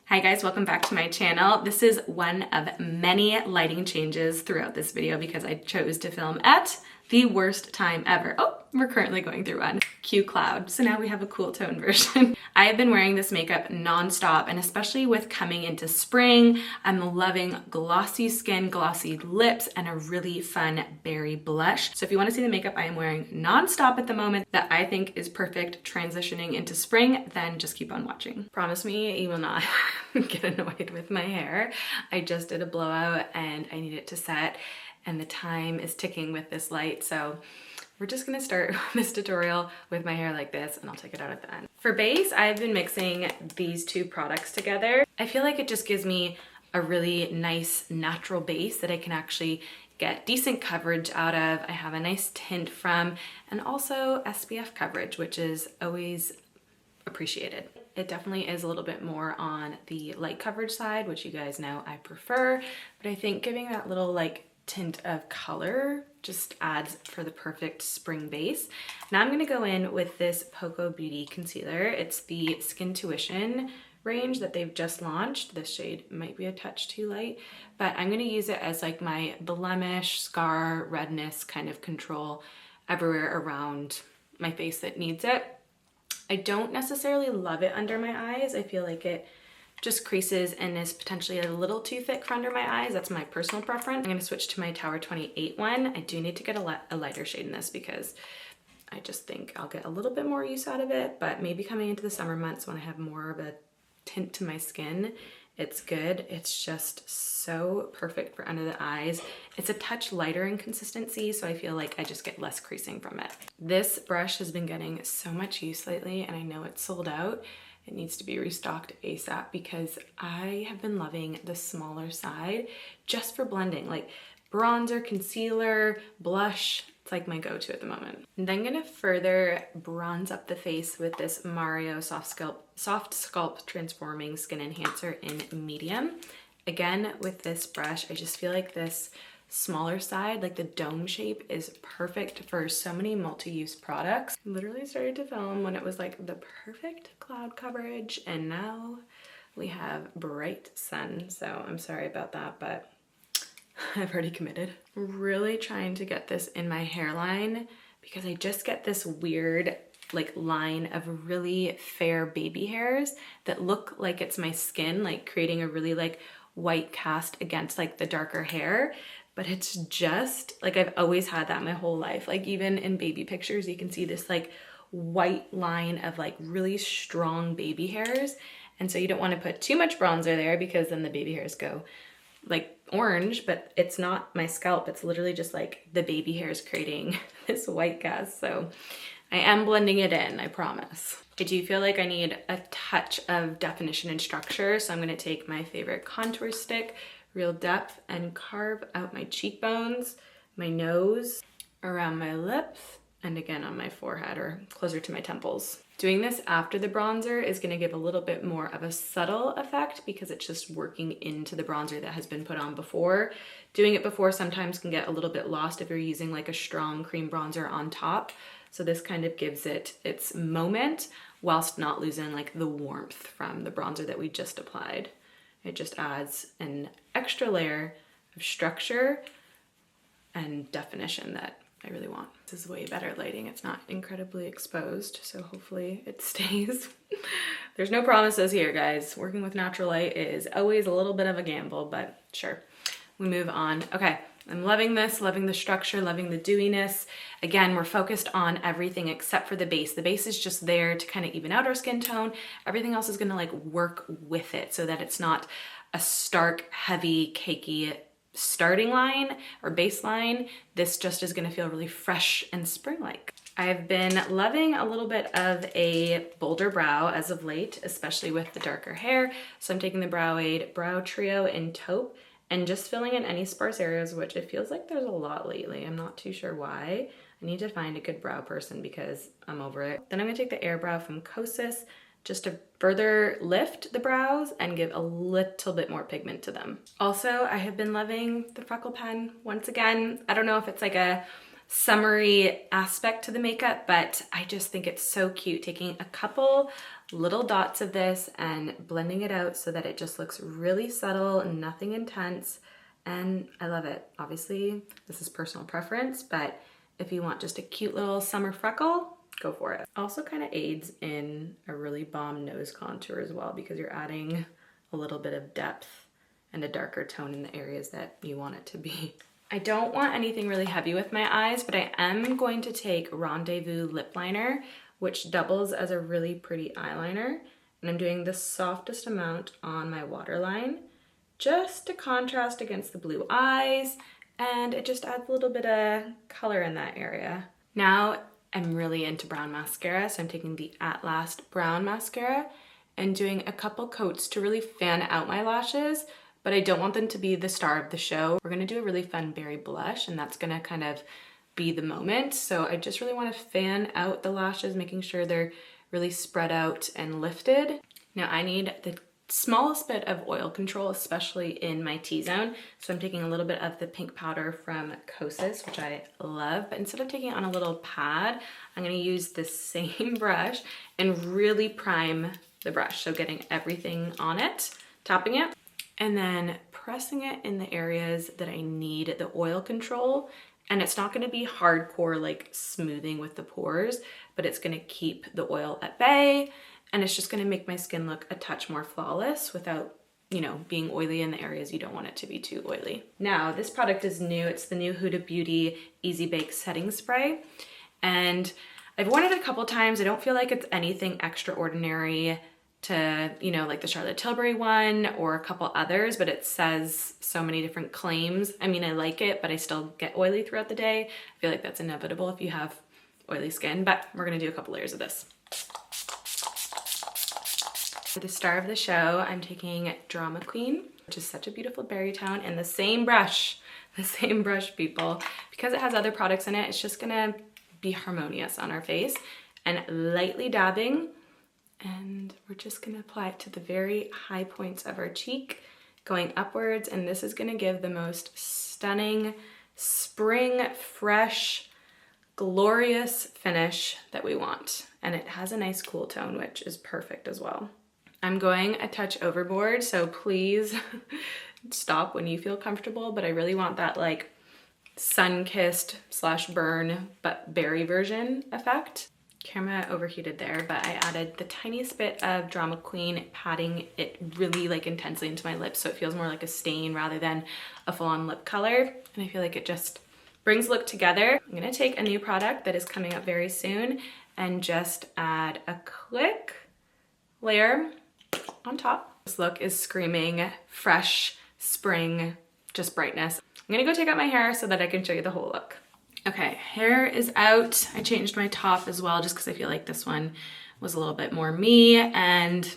Hi guys, welcome back to my channel. This is one of many lighting changes throughout this video because I chose to film at the worst time ever. Oh, we're currently going through one. Cue cloud. So now we have a cool tone version. I have been wearing this makeup non-stop, and especially with coming into spring, I'm loving glossy skin, glossy lips, and a really fun berry blush. So if you want to see the makeup I am wearing non-stop at the moment that I think is perfect transitioning into spring, then just keep on watching. Promise me you will not get annoyed with my hair. I just did a blowout and I need it to set, and the time is ticking with this light, so we're just gonna start this tutorial with my hair like this, and I'll take it out at the end. For base, I've been mixing these two products together. I feel like it just gives me a really nice natural base that I can actually get decent coverage out of. I have a nice tint from, and also SPF coverage, which is always appreciated. It definitely is a little bit more on the light coverage side, which you guys know I prefer, but I think giving that little like tint of color just adds for the perfect spring base. Now I'm gonna go in with this Poco Beauty Concealer. It's the Skin Tuition range that they've just launched. This shade might be a touch too light, but I'm gonna use it as like my blemish, scar, redness kind of control everywhere around my face that needs it. I don't necessarily love it under my eyes. I feel like it just creases and is potentially a little too thick for under my eyes. That's my personal preference. I'm gonna switch to my Tower 28 one. I do need to get a lighter shade in this because I just think I'll get a little bit more use out of it, but maybe coming into the summer months when I have more of a tint to my skin, it's good. It's just so perfect for under the eyes. It's a touch lighter in consistency, so I feel like I just get less creasing from it. This brush has been getting so much use lately, and I know it's sold out. It needs to be restocked ASAP because I have been loving the smaller side just for blending, like bronzer, concealer, blush. It's like my go-to at the moment. And then gonna further bronze up the face with this ByMario Soft Sculpt Transforming Skin Enhancer in medium. Again, with this brush, I just feel like this smaller side, like the dome shape, is perfect for so many multi-use products. Literally started to film when it was like the perfect cloud coverage, and now we have bright sun, so I'm sorry about that, but I've already committed. Really trying to get this in my hairline because I just get this weird like line of really fair baby hairs that look like it's my skin, like creating a really like white cast against like the darker hair. But it's just like I've always had that my whole life. Like even in baby pictures, you can see this like white line of like really strong baby hairs. And so you don't want to put too much bronzer there because then the baby hairs go like orange, but it's not my scalp. It's literally just like the baby hairs creating this white cast. So I am blending it in, I promise. I do feel like I need a touch of definition and structure. So I'm going to take my favorite contour stick, Real Depth, and carve out my cheekbones, my nose, around my lips, and again on my forehead or closer to my temples. Doing this after the bronzer is going to give a little bit more of a subtle effect because it's just working into the bronzer that has been put on before. Doing it before sometimes can get a little bit lost if you're using like a strong cream bronzer on top. So this kind of gives it its moment whilst not losing like the warmth from the bronzer that we just applied. It just adds an extra layer of structure and definition that I really want. This is way better lighting. It's not incredibly exposed, so hopefully it stays. There's no promises here, guys. Working with natural light is always a little bit of a gamble, but sure. We move on. Okay, I'm loving this, loving the structure, loving the dewiness. Again, we're focused on everything except for the base. The base is just there to kind of even out our skin tone. Everything else is gonna like work with it so that it's not a stark, heavy, cakey starting line or baseline. This just is gonna feel really fresh and spring-like. I've been loving a little bit of a bolder brow as of late, especially with the darker hair. So I'm taking the Brow Aid Brow Trio in Taupe and just filling in any sparse areas, which it feels like there's a lot lately. I'm not too sure why. I need to find a good brow person because I'm over it. Then I'm gonna take the Air Brow from Kosas just to further lift the brows and give a little bit more pigment to them. Also, I have been loving the Freckle Pen once again. I don't know if it's like a summery aspect to the makeup, but I just think it's so cute taking a couple little dots of this and blending it out so that it just looks really subtle and nothing intense, and I love it. Obviously, this is personal preference, but if you want just a cute little summer freckle, go for it. Also kind of aids in a really bomb nose contour as well, because you're adding a little bit of depth and a darker tone in the areas that you want it to be. I don't want anything really heavy with my eyes, but I am going to take Rendezvous lip liner, which doubles as a really pretty eyeliner. And I'm doing the softest amount on my waterline, just to contrast against the blue eyes, and it just adds a little bit of color in that area. Now I'm really into brown mascara, so I'm taking the At Last brown mascara and doing a couple coats to really fan out my lashes, but I don't want them to be the star of the show. We're gonna do a really fun berry blush, and that's gonna kind of be the moment. So I just really wanna fan out the lashes, making sure they're really spread out and lifted. Now I need the smallest bit of oil control, especially in my T-zone. So I'm taking a little bit of the pink powder from Kosas, which I love, but instead of taking it on a little pad, I'm gonna use the same brush and really prime the brush. So getting everything on it, tapping it, and then pressing it in the areas that I need the oil control. And it's not gonna be hardcore like smoothing with the pores, but it's gonna keep the oil at bay, and it's just gonna make my skin look a touch more flawless without, you know, being oily in the areas you don't want it to be too oily. Now, this product is new. It's the new Huda Beauty Easy Bake Setting Spray. And I've worn it a couple times. I don't feel like it's anything extraordinary to, you know, like the Charlotte Tilbury one or a couple others, but it says so many different claims. I mean, I like it, but I still get oily throughout the day. I feel like that's inevitable if you have oily skin, but we're gonna do a couple layers of this. For the star of the show, I'm taking Drama Queen, which is such a beautiful berry tone, and the same brush, people. Because it has other products in it, it's just gonna be harmonious on our face. And lightly dabbing, and we're just gonna apply it to the very high points of our cheek, going upwards, and this is gonna give the most stunning, spring, fresh, glorious finish that we want. And it has a nice cool tone, which is perfect as well. I'm going a touch overboard, so please stop when you feel comfortable, but I really want that like sun-kissed / burn, but berry version effect. Camera overheated there, but I added the tiniest bit of Drama Queen, patting it really like intensely into my lips so it feels more like a stain rather than a full-on lip color. And I feel like it just brings the look together. I'm gonna take a new product that is coming up very soon and just add a quick layer on top. This look is screaming fresh spring, just brightness. I'm gonna go take out my hair so that I can show you the whole look. Okay, hair is out. I changed my top as well just because I feel like this one was a little bit more me, and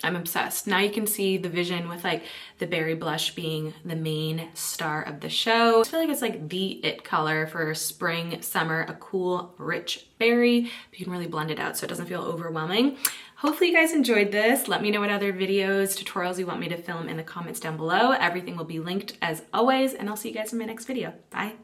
I'm obsessed. Now you can see the vision with like the berry blush being the main star of the show. I feel like it's like the it color for spring, summer, a cool, rich berry. But you can really blend it out so it doesn't feel overwhelming. Hopefully you guys enjoyed this. Let me know what other videos, tutorials you want me to film in the comments down below. Everything will be linked as always, and I'll see you guys in my next video. Bye.